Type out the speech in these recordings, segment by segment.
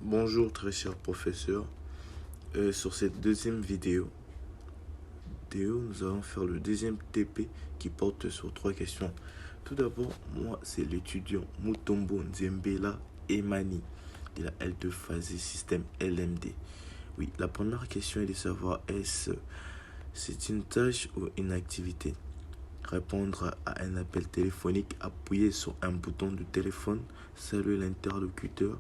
Bonjour très cher professeur. Sur cette deuxième vidéo, nous allons faire le deuxième TP qui porte sur trois questions. Tout d'abord, moi c'est l'étudiant Mutombo Nzembela Emani de la L2 phase système LMD. Oui, la première question est de savoir c'est une tâche ou une activité. Répondre à un appel téléphonique, appuyer sur un bouton de téléphone, saluer l'interlocuteur,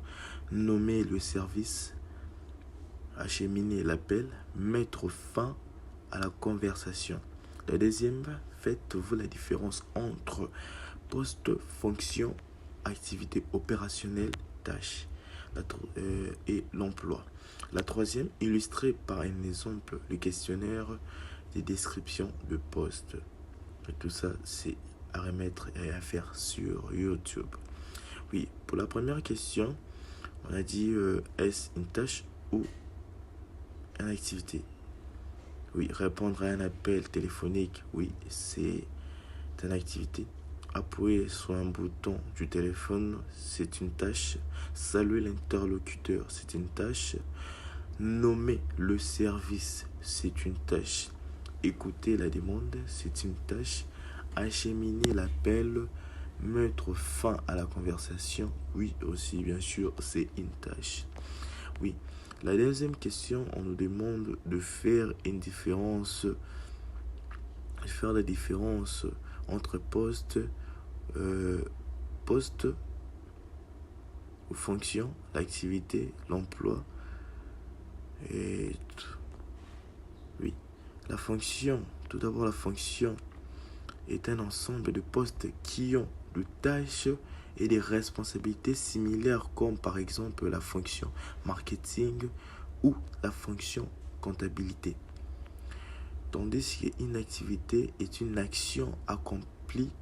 nommer le service, acheminer l'appel, mettre fin à la conversation. La deuxième, faites-vous la différence entre poste, fonction, activité opérationnelle, tâche et l'emploi. La troisième, illustrée par un exemple, le questionnaire des descriptions de poste. Et tout ça, c'est à remettre et à faire sur YouTube. Oui, pour la première question, on a dit est-ce une tâche ou une activité? Oui, répondre à un appel téléphonique, oui, c'est une activité. Appuyer sur un bouton du téléphone, c'est une tâche. Saluer l'interlocuteur, c'est une tâche. Nommer le service, c'est une tâche. Écouter la demande, c'est une tâche. Acheminer l'appel, mettre fin à la conversation, oui aussi, bien sûr, c'est une tâche. Oui. La deuxième question, on nous demande de faire la différence entre poste ou fonction, l'activité, l'emploi. Et oui, la fonction, tout d'abord la fonction est un ensemble de postes qui ont de tâches et des responsabilités similaires comme par exemple la fonction marketing ou la fonction comptabilité. Tandis qu'une activité est une action accomplie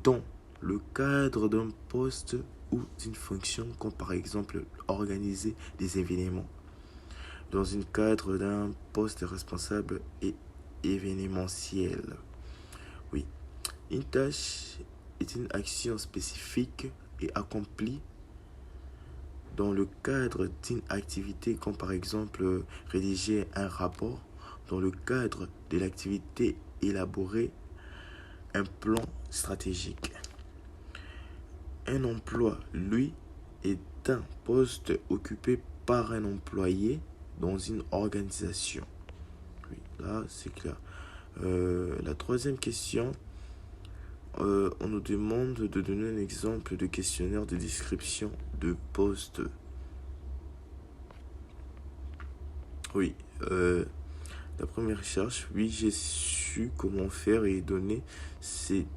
dans le cadre d'un poste ou d'une fonction comme par exemple organiser des événements. Dans un cadre d'un poste responsable et événementiel. Oui. Une tâche est une action spécifique et accomplie dans le cadre d'une activité comme par exemple rédiger un rapport, dans le cadre de l'activité élaborer un plan stratégique. Un emploi, lui, est un poste occupé par un employé dans une organisation. Oui, là c'est clair. La troisième question, on nous demande de donner un exemple de questionnaire de description de poste. Oui, d'après mes recherches, oui, j'ai su comment faire et donner cet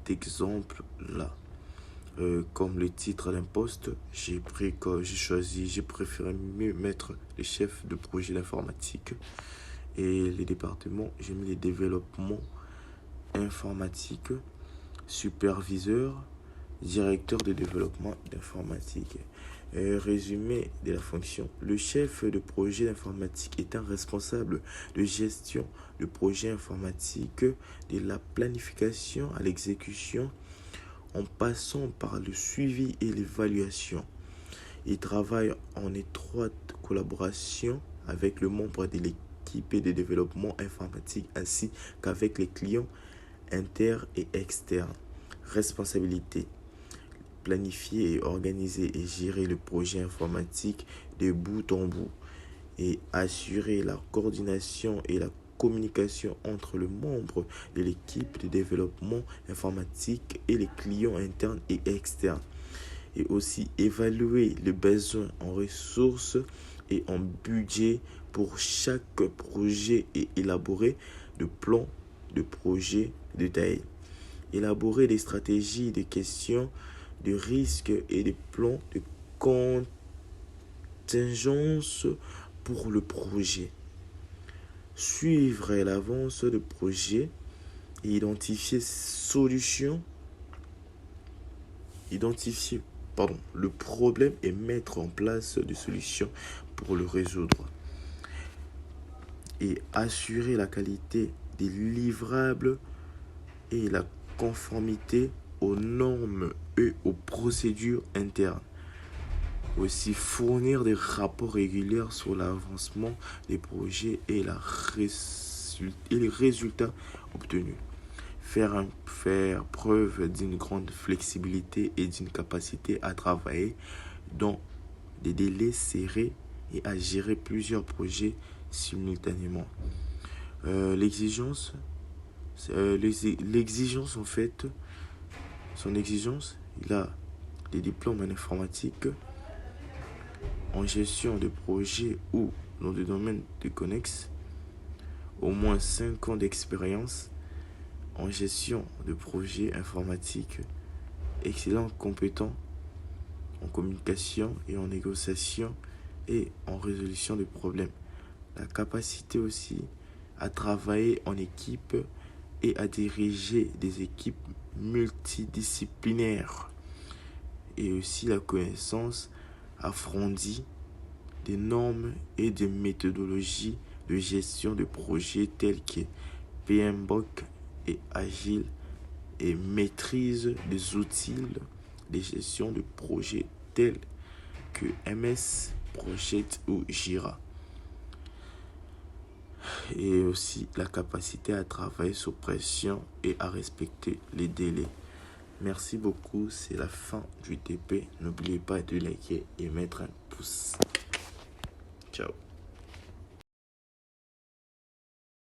exemple-là. Comme le titre d'un poste, j'ai préféré mieux mettre les chefs de projet d'informatique et les départements. J'ai mis les développements informatiques, superviseur, directeur de développement d'informatique. Résumé de la fonction. Le chef de projet d'informatique est un responsable de gestion de projet informatique, de la planification à l'exécution, en passant par le suivi et l'évaluation. Il travaille en étroite collaboration avec le membre de l'équipe de développement informatique ainsi qu'avec les clients internes et externes. Responsabilité: planifier et organiser et gérer le projet informatique de bout en bout et assurer la coordination et la communication entre le membre de l'équipe de développement informatique et les clients internes et externes. Et aussi évaluer les besoins en ressources et en budget pour chaque projet et élaborer le plan de projet détaillé. Élaborer des stratégies de questions de risques et des plans de contingence pour le projet. Suivre l'avance du projet et identifier le problème et mettre en place des solutions pour le résoudre. Et assurer la qualité des livrables et la conformité aux normes et aux procédures internes. Aussi fournir des rapports réguliers sur l'avancement des projets et les résultats obtenus. Faire preuve d'une grande flexibilité et d'une capacité à travailler dans des délais serrés et à gérer plusieurs projets simultanément. L'exigence en fait, son exigence, il a des diplômes en informatique, en gestion de projets ou dans des domaines de connexes, au moins 5 ans d'expérience en gestion de projets informatiques, excellent compétent en communication et en négociation et en résolution de problèmes. La capacité aussi à travailler en équipe et à diriger des équipes multidisciplinaires. Et aussi la connaissance approfondie des normes et des méthodologies de gestion de projets tels que PMBOK et Agile et maîtrise des outils de gestion de projets tels que MS Project ou Jira. Et aussi la capacité à travailler sous pression et à respecter les délais. Merci beaucoup, c'est la fin du TP. N'oubliez pas de liker et mettre un pouce. Ciao.